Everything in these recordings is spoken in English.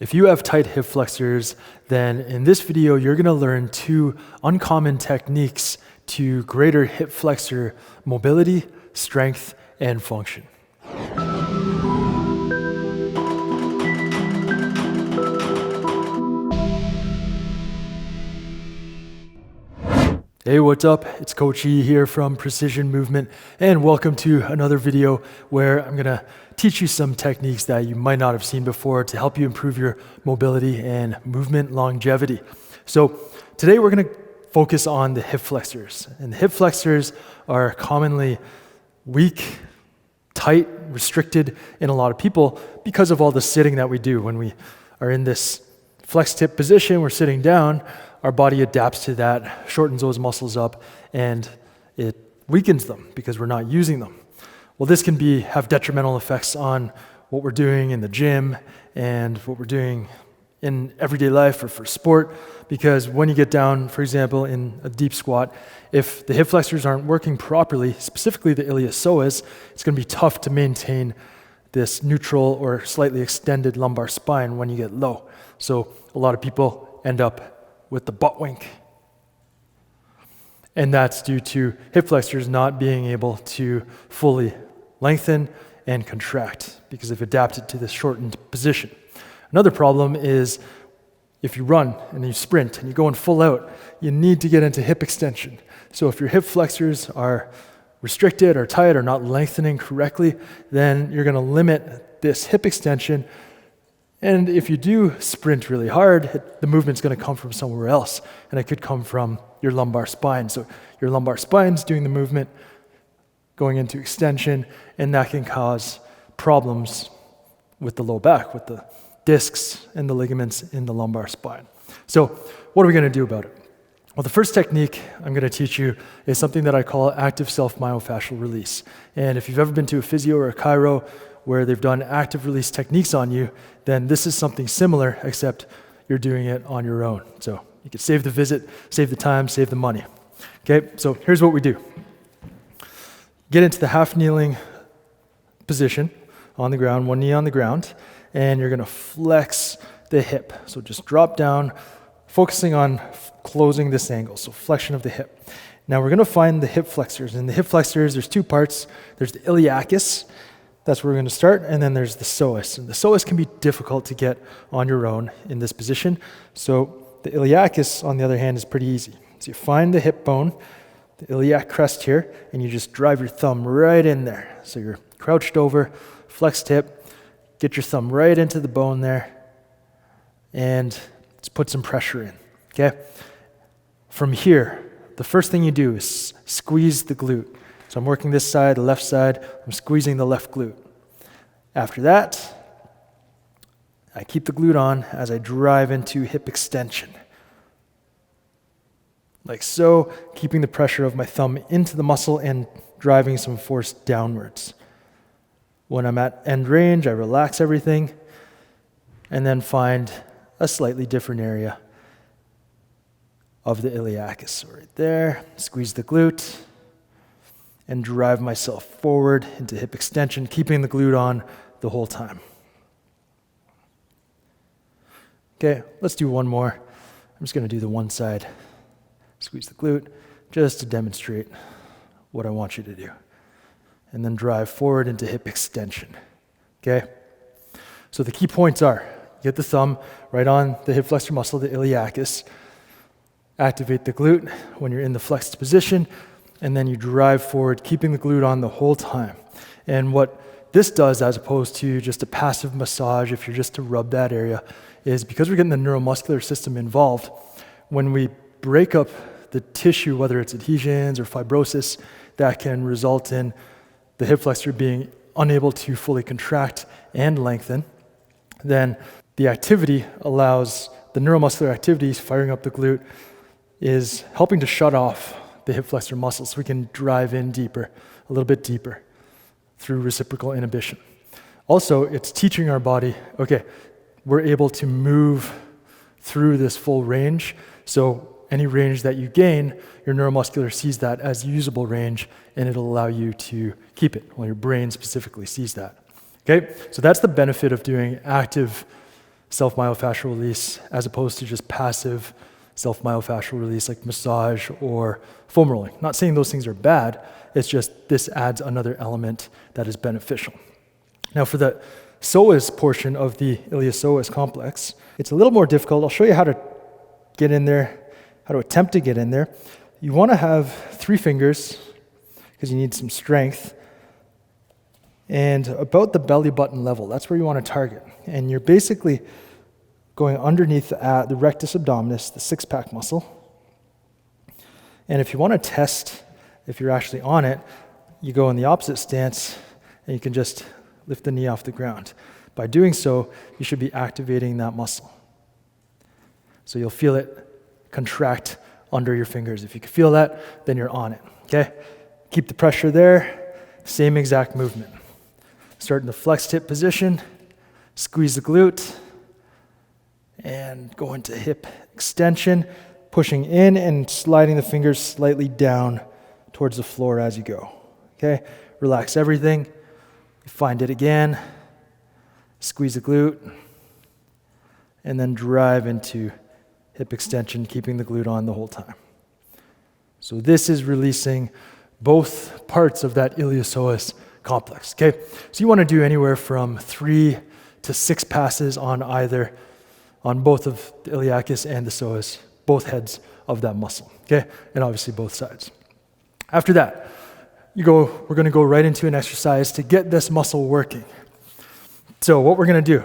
If you have tight hip flexors, then in this video, you're gonna learn 2 uncommon techniques to greater hip flexor mobility, strength, and function. Hey, what's up? It's Coach E here from Precision Movement, and welcome to another video where I'm gonna teach you some techniques that you might not have seen before to help you improve your mobility and movement longevity. So today we're gonna focus on the hip flexors. And the hip flexors are commonly weak, tight, restricted in a lot of people because of all the sitting that we do. When we are in this flexed hip position, we're sitting down, our body adapts to that, shortens those muscles up, and it weakens them because we're not using them. Well, this can have detrimental effects on what we're doing in the gym and what we're doing in everyday life or for sport, because when you get down, for example, in a deep squat, if the hip flexors aren't working properly, specifically the iliopsoas, it's going to be tough to maintain this neutral or slightly extended lumbar spine when you get low. So a lot of people end up with the butt wink. And that's due to hip flexors not being able to fully lengthen and contract because they've adapted to this shortened position. Another problem is if you run and you sprint and you're going full out, you need to get into hip extension. So if your hip flexors are restricted or tight or not lengthening correctly, then you're gonna limit this hip extension. And if you do sprint really hard, the movement's going to come from somewhere else, and it could come from your lumbar spine. So your lumbar spine's doing the movement, going into extension, and that can cause problems with the low back, with the discs and the ligaments in the lumbar spine. So what are we going to do about it? Well, the first technique I'm going to teach you is something that I call active self-myofascial release. And if you've ever been to a physio or a chiro where they've done active release techniques on you, then this is something similar, except you're doing it on your own. So you can save the visit, save the time, save the money. Okay, so here's what we do. Get into the half kneeling position on the ground, one knee on the ground, and you're gonna flex the hip. So just drop down, focusing on closing this angle, so flexion of the hip. Now we're gonna find the hip flexors. And the hip flexors, there's 2 parts. There's the iliacus, that's where we're going to start, and then there's the psoas. And the psoas can be difficult to get on your own in this position. So the iliacus, on the other hand, is pretty easy. So you find the hip bone, the iliac crest here, and you just drive your thumb right in there. So you're crouched over, flexed hip, get your thumb right into the bone there, and let's put some pressure in, okay? From here, the first thing you do is squeeze the glute. So I'm working this side, the left side, I'm squeezing the left glute. After that, I keep the glute on as I drive into hip extension. Like so, keeping the pressure of my thumb into the muscle and driving some force downwards. When I'm at end range, I relax everything and then find a slightly different area of the iliacus. So right there, squeeze the glute, and drive myself forward into hip extension, keeping the glute on the whole time. Okay, let's do one more. I'm just gonna do the one side. Squeeze the glute, just to demonstrate what I want you to do. And then drive forward into hip extension, okay? So the key points are, get the thumb right on the hip flexor muscle, the iliacus, activate the glute when you're in the flexed position, and then you drive forward, keeping the glute on the whole time. And what this does, as opposed to just a passive massage, if you're just to rub that area, is because we're getting the neuromuscular system involved, when we break up the tissue, whether it's adhesions or fibrosis, that can result in the hip flexor being unable to fully contract and lengthen, then the activity allows the neuromuscular activities firing up the glute is helping to shut off the hip flexor muscles so we can drive in deeper, a little bit deeper through reciprocal inhibition. Also, it's teaching our body, okay, we're able to move through this full range. So any range that you gain, your neuromuscular sees that as usable range, and it'll allow you to keep it, well, your brain specifically sees that. Okay, so that's the benefit of doing active self-myofascial release as opposed to just passive self-myofascial release like massage or foam rolling. Not saying those things are bad, it's just this adds another element that is beneficial. Now for the psoas portion of the iliopsoas complex, it's a little more difficult. I'll show you how to get in there, how to attempt to get in there. You want to have 3 fingers because you need some strength, and about the belly button level. That's where you want to target. And you're basically going underneath the rectus abdominis, the six-pack muscle. And if you want to test if you're actually on it, you go in the opposite stance and you can just lift the knee off the ground. By doing so, you should be activating that muscle. So you'll feel it contract under your fingers. If you can feel that, then you're on it, okay? Keep the pressure there, same exact movement. Start in the flexed hip position, squeeze the glute, and go into hip extension, pushing in and sliding the fingers slightly down towards the floor as you go. Okay? Relax everything. Find it again. Squeeze the glute, and then drive into hip extension, keeping the glute on the whole time. So this is releasing both parts of that iliopsoas complex, okay? So you want to do anywhere from 3 to 6 passes on both of the iliacus and the psoas, both heads of that muscle, okay? And obviously both sides. After that, we're going to go right into an exercise to get this muscle working. So what we're going to do,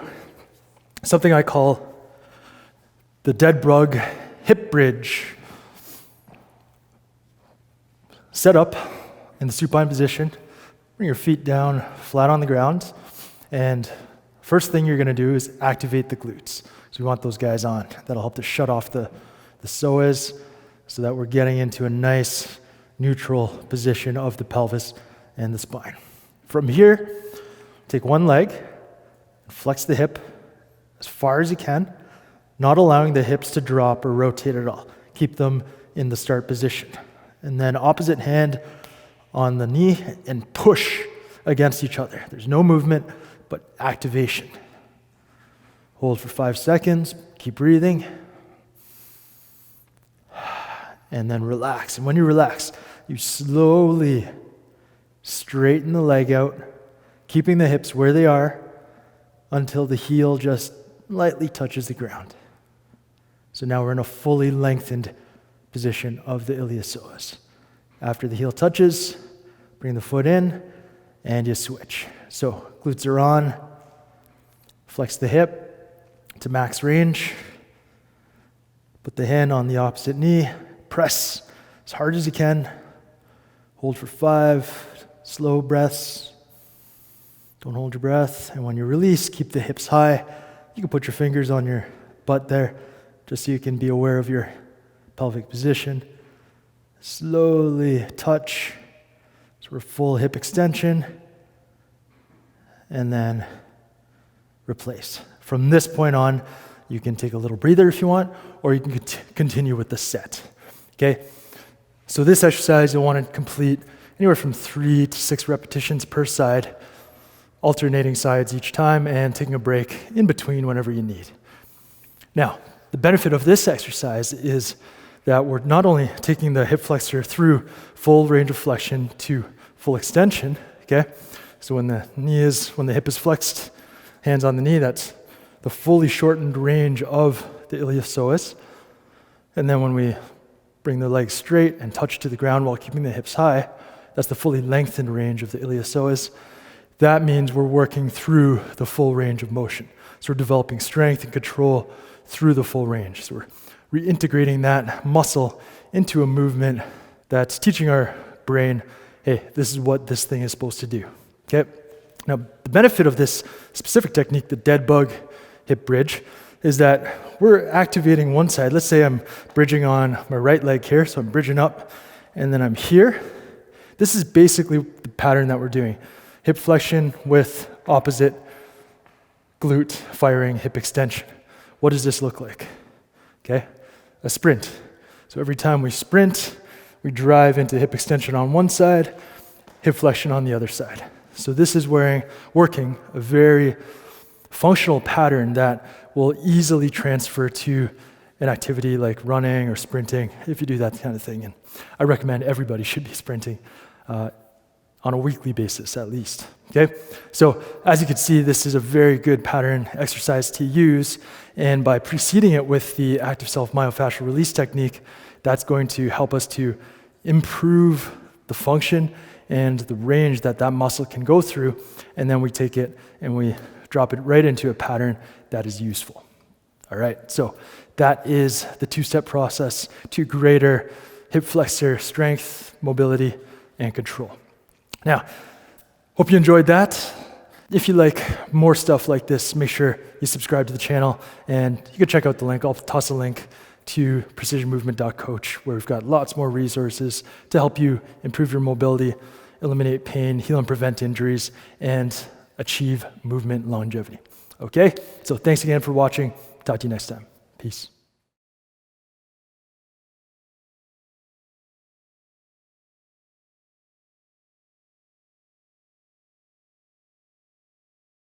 something I call the dead bug hip bridge. Set up in the supine position. Bring your feet down flat on the ground, and first thing you're going to do is activate the glutes. So we want those guys on. That'll help to shut off the psoas so that we're getting into a nice neutral position of the pelvis and the spine. From here, take one leg, flex the hip as far as you can, not allowing the hips to drop or rotate at all. Keep them in the start position. And then opposite hand on the knee and push against each other. There's no movement, but activation. Hold for 5 seconds, keep breathing, and then relax. And when you relax, you slowly straighten the leg out, keeping the hips where they are until the heel just lightly touches the ground. So now we're in a fully lengthened position of the iliopsoas. After the heel touches, bring the foot in, and you switch. So glutes are on, flex the hip to max range, put the hand on the opposite knee, press as hard as you can, hold for 5, slow breaths, don't hold your breath, and when you release, keep the hips high. You can put your fingers on your butt there, just so you can be aware of your pelvic position. Slowly touch, sort of full hip extension, and then replace. From this point on, you can take a little breather if you want, or you can continue with the set. Okay? So this exercise, you'll want to complete anywhere from 3 to 6 repetitions per side, alternating sides each time, and taking a break in between whenever you need. Now, the benefit of this exercise is that we're not only taking the hip flexor through full range of flexion to full extension, okay? So when the hip is flexed, hands on the knee, that's the fully shortened range of the iliopsoas. And then when we bring the legs straight and touch to the ground while keeping the hips high, that's the fully lengthened range of the iliopsoas. That means we're working through the full range of motion. So we're developing strength and control through the full range. So we're reintegrating that muscle into a movement that's teaching our brain, hey, this is what this thing is supposed to do. Okay? Now, the benefit of this specific technique, the dead bug hip bridge, is that we're activating one side. Let's say I'm bridging on my right leg here, so I'm bridging up, and then I'm here. This is basically the pattern that we're doing. Hip flexion with opposite glute firing hip extension. What does this look like? Okay, a sprint. So every time we sprint, we drive into hip extension on one side, hip flexion on the other side. So this is working a very functional pattern that will easily transfer to an activity like running or sprinting, if you do that kind of thing. And I recommend everybody should be sprinting on a weekly basis at least, okay? So as you can see, this is a very good pattern exercise to use, and by preceding it with the active self myofascial release technique, that's going to help us to improve the function and the range that that muscle can go through, and then we take it and we drop it right into a pattern that is useful. All right, so that is the two-step process to greater hip flexor strength, mobility, and control. Now, hope you enjoyed that. If you like more stuff like this, make sure you subscribe to the channel, and you can check out the link. I'll toss a link to precisionmovement.coach, where we've got lots more resources to help you improve your mobility, eliminate pain, heal and prevent injuries, and achieve movement longevity. Okay? So thanks again for watching. Talk to you next time. Peace.